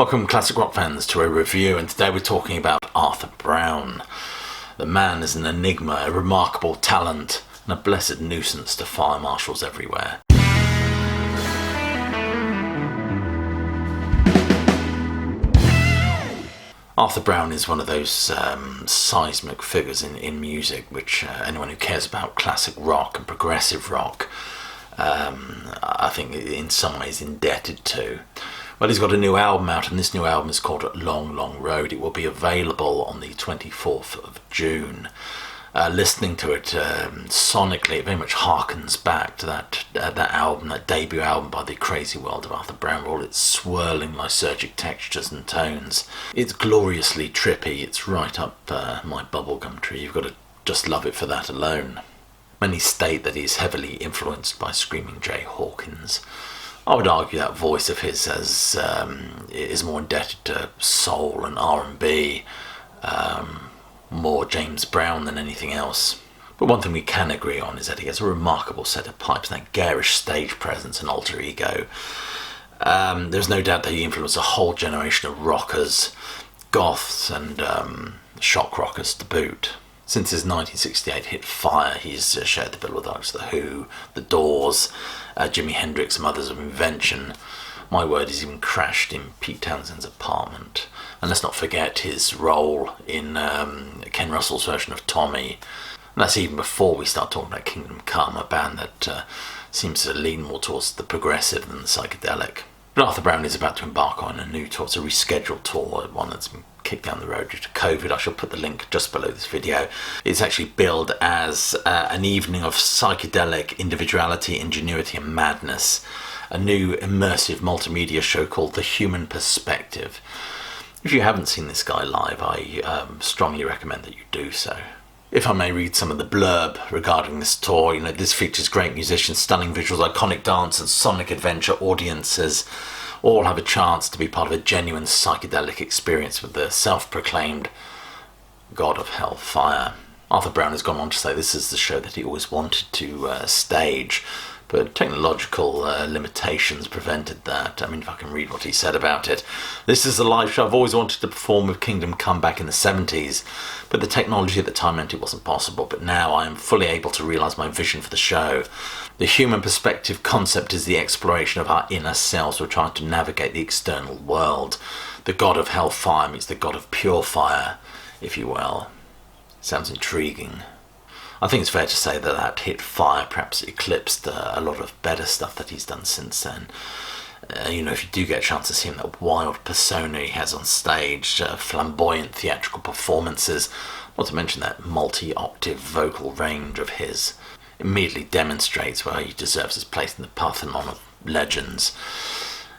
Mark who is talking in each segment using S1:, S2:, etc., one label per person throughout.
S1: Welcome, classic rock fans, to a review, and today we're talking about Arthur Brown. The man is an enigma, a remarkable talent, and a blessed nuisance to fire marshals everywhere. Arthur Brown is one of those seismic figures in music, which anyone who cares about classic rock and progressive rock, I think in some ways indebted to. Well, he's got a new album out, and this new album is called Long, Long Road. It will be available on the 24th of June. Listening to it sonically, it very much harkens back to that album, that debut album by the Crazy World of Arthur Brown, with all its swirling, lysergic textures and tones. It's gloriously trippy. It's right up my bubblegum tree. You've got to just love it for that alone. Many state that he's heavily influenced by Screaming Jay Hawkins. I would argue that voice of his is more indebted to soul and R&B, more James Brown than anything else. But one thing we can agree on is that he has a remarkable set of pipes and that garish stage presence and alter ego. There's no doubt that he influenced a whole generation of rockers, goths and shock rockers to boot. Since his 1968 hit Fire, he's shared the bill with The Who, The Doors, Jimi Hendrix and Mothers of Invention. My word, he's even crashed in Pete Townshend's apartment. And let's not forget his role in Ken Russell's version of Tommy. And that's even before we start talking about Kingdom Come, a band that seems to lean more towards the progressive than the psychedelic. But Arthur Brown is about to embark on a new tour. It's a rescheduled tour, one that's been kicked down the road due to COVID. I shall put the link just below this video. It's actually billed as an evening of psychedelic individuality, ingenuity and madness. A new immersive multimedia show called The Human Perspective. If you haven't seen this guy live, I strongly recommend that you do so. If I may read some of the blurb regarding this tour, this features great musicians, stunning visuals, iconic dance and sonic adventure. Audiences all have a chance to be part of a genuine psychedelic experience with the self-proclaimed God of Hellfire. Arthur Brown has gone on to say this is the show that he always wanted to stage, but technological limitations prevented that. I mean, if I can read what he said about it. This is a live show I've always wanted to perform with Kingdom Come back in the 70s, but the technology at the time meant it wasn't possible. But now I am fully able to realise my vision for the show. The human perspective concept is the exploration of our inner selves. We're trying to navigate the external world. The God of Hellfire meets the God of Pure Fire, if you will. Sounds intriguing. I think it's fair to say that hit Fire perhaps eclipsed a lot of better stuff that he's done since then. If you do get a chance to see him, that wild persona he has on stage, flamboyant theatrical performances, not to mention that multi-octave vocal range of his, immediately demonstrates why he deserves his place in the Parthenon of legends.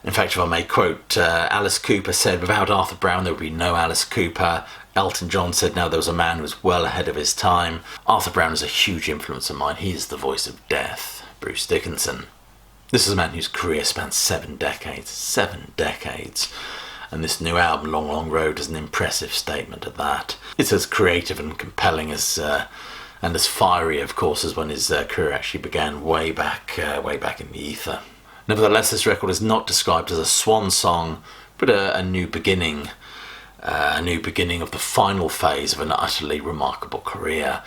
S1: In fact, if I may quote, Alice Cooper said, without Arthur Brown there would be no Alice Cooper. Elton John said, now there was a man who was well ahead of his time. Arthur Brown is a huge influence of mine. He is the voice of death. Bruce Dickinson. This is a man whose career spans 7 decades. 7 decades. And this new album, Long, Long Road, is an impressive statement of that. It's as creative and compelling as and as fiery, of course, as when his career actually began way back in the ether. Nevertheless, this record is not described as a swan song, but a new beginning. A new beginning of the final phase of an utterly remarkable career.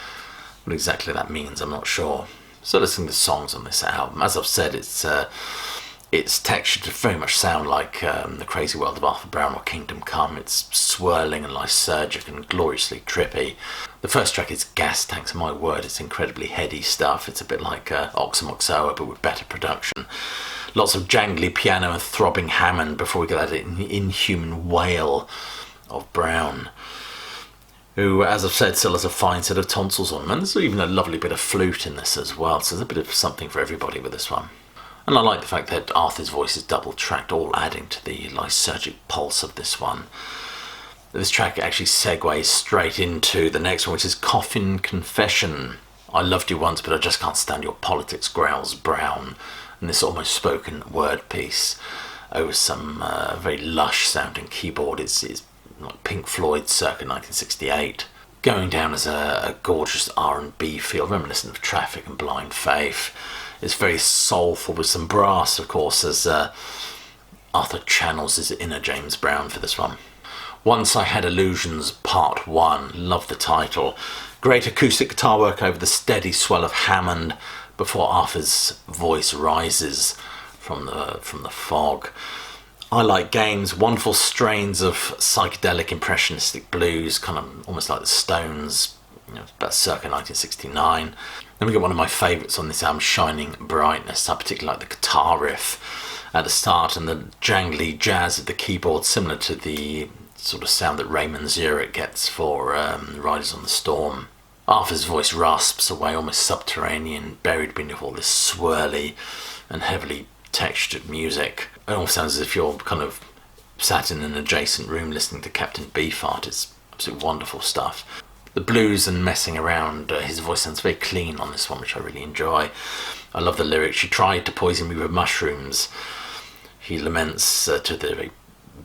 S1: What exactly that means, I'm not sure. So listening to the songs on this album, as I've said, it's textured to very much sound like The Crazy World of Arthur Brown or Kingdom Come. It's swirling and lysergic and gloriously trippy. The first track is Gas Tanks, and my word, it's incredibly heady stuff. It's a bit like Oxomoxoa, but with better production. Lots of jangly piano and throbbing Hammond before we get that inhuman wail of Brown, who, as I've said, still has a fine set of tonsils on him, and there's even a lovely bit of flute in this as well, so there's a bit of something for everybody with this one. And I like the fact that Arthur's voice is double tracked, all adding to the lysergic pulse of this one. This track actually segues straight into the next one, which is Coffin Confession. I loved you once, but I just can't stand your politics, growls Brown, and this almost spoken word piece over some very lush sounding keyboard. It's like Pink Floyd circa 1968, going down as a gorgeous R&B feel reminiscent of Traffic and Blind Faith. It's very soulful with some brass, of course, as Arthur channels his inner James Brown for this one. Once I Had Illusions Part 1, love the title. Great acoustic guitar work over the steady swell of Hammond before Arthur's voice rises from the fog. I Like Games, wonderful strains of psychedelic impressionistic blues, kind of almost like the Stones, about circa 1969. Then we get one of my favourites on this album, Shining Brightness. I particularly like the guitar riff at the start and the jangly jazz of the keyboard, similar to the sort of sound that Raymond Zurich gets for Riders on the Storm. Arthur's voice rasps away, almost subterranean, buried beneath all this swirly and heavily textured music. It almost sounds as if you're kind of sat in an adjacent room listening to Captain Beefheart. It's absolutely wonderful stuff. The blues and messing around, his voice sounds very clean on this one, which I really enjoy. I love the lyrics. She tried to poison me with mushrooms. He laments to the very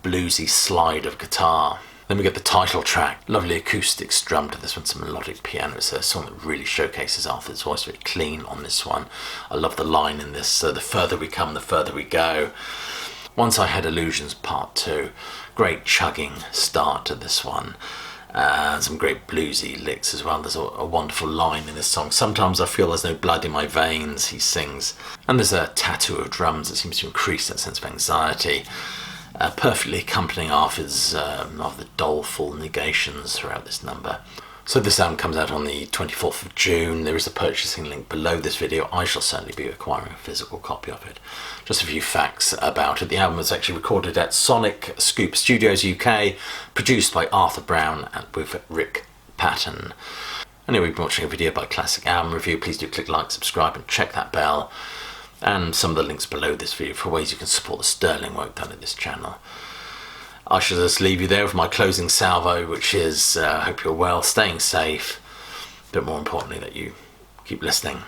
S1: bluesy slide of guitar. Then we get the title track, lovely acoustic strum to this one, some melodic piano. It's a song that really showcases Arthur's voice, very clean on this one. I love the line in this, the further we come, the further we go. Once I Had Illusions Part 2, great chugging start to this one. Some great bluesy licks as well. There's a wonderful line in this song. Sometimes I feel there's no blood in my veins, he sings. And there's a tattoo of drums that seems to increase that sense of anxiety. Perfectly accompanying Arthur's of the doleful negations throughout this number. So this album comes out on the 24th of June. There is a purchasing link below this video. I shall certainly be acquiring a physical copy of it. Just a few facts about it. The album was actually recorded at Sonic Scoop Studios UK, produced by Arthur Brown and with Rick Patton. Anyway, we've been watching a video by Classic Album Review. Please do click like, subscribe and check that bell. And some of the links below this video for ways you can support the sterling work done at this channel. I shall just leave you there with my closing salvo, which is, I hope you're well, staying safe, but more importantly that you keep listening.